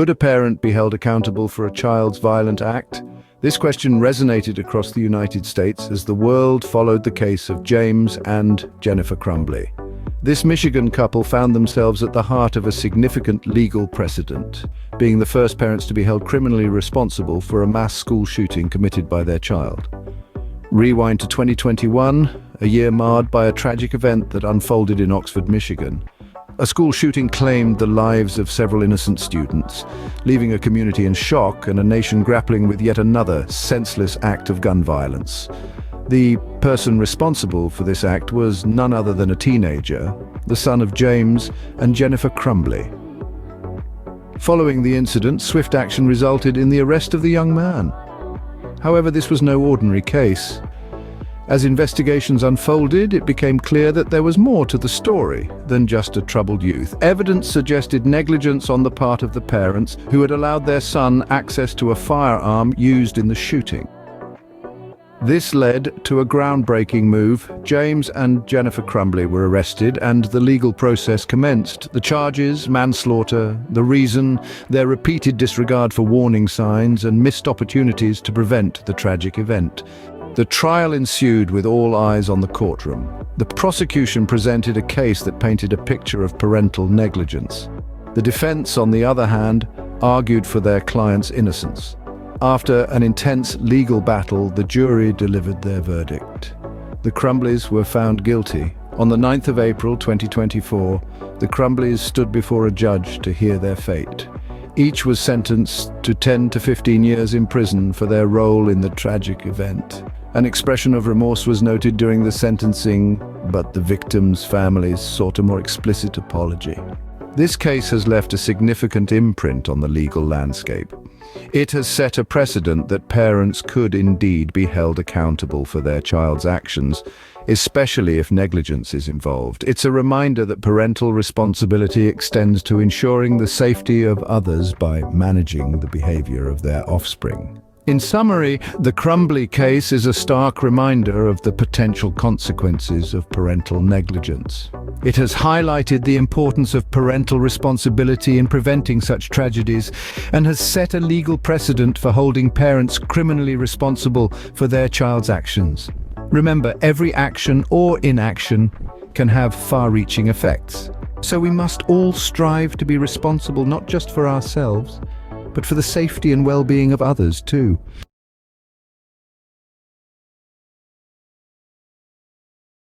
Could a parent be held accountable for a child's violent act? This question resonated across the United States as the world followed the case of James and Jennifer Crumbley. This Michigan couple found themselves at the heart of a significant legal precedent, being the first parents to be held criminally responsible for a mass school shooting committed by their child. Rewind to 2021, a year marred by a tragic event that unfolded in Oxford, Michigan. A school shooting claimed the lives of several innocent students, leaving a community in shock and a nation grappling with yet another senseless act of gun violence. The person responsible for this act was none other than a teenager, the son of James and Jennifer Crumbley. Following the incident, swift action resulted in the arrest of the young man. However, this was no ordinary case. As investigations unfolded, it became clear that there was more to the story than just a troubled youth. Evidence suggested negligence on the part of the parents who had allowed their son access to a firearm used in the shooting. This led to a groundbreaking move. James and Jennifer Crumbley were arrested and the legal process commenced. The charges, manslaughter, the reason, their repeated disregard for warning signs and missed opportunities to prevent the tragic event. The trial ensued with all eyes on the courtroom. The prosecution presented a case that painted a picture of parental negligence. The defense, on the other hand, argued for their client's innocence. After an intense legal battle, the jury delivered their verdict. The Crumbleys were found guilty. On the 9th of April 2024, the Crumbleys stood before a judge to hear their fate. Each was sentenced to 10 to 15 years in prison for their role in the tragic event. An expression of remorse was noted during the sentencing, but the victims' families sought a more explicit apology. This case has left a significant imprint on the legal landscape. It has set a precedent that parents could indeed be held accountable for their child's actions, especially if negligence is involved. It's a reminder that parental responsibility extends to ensuring the safety of others by managing the behavior of their offspring. In summary, the Crumbley case is a stark reminder of the potential consequences of parental negligence. It has highlighted the importance of parental responsibility in preventing such tragedies and has set a legal precedent for holding parents criminally responsible for their child's actions. Remember, every action or inaction can have far-reaching effects. So we must all strive to be responsible not just for ourselves, but for the safety and well-being of others too.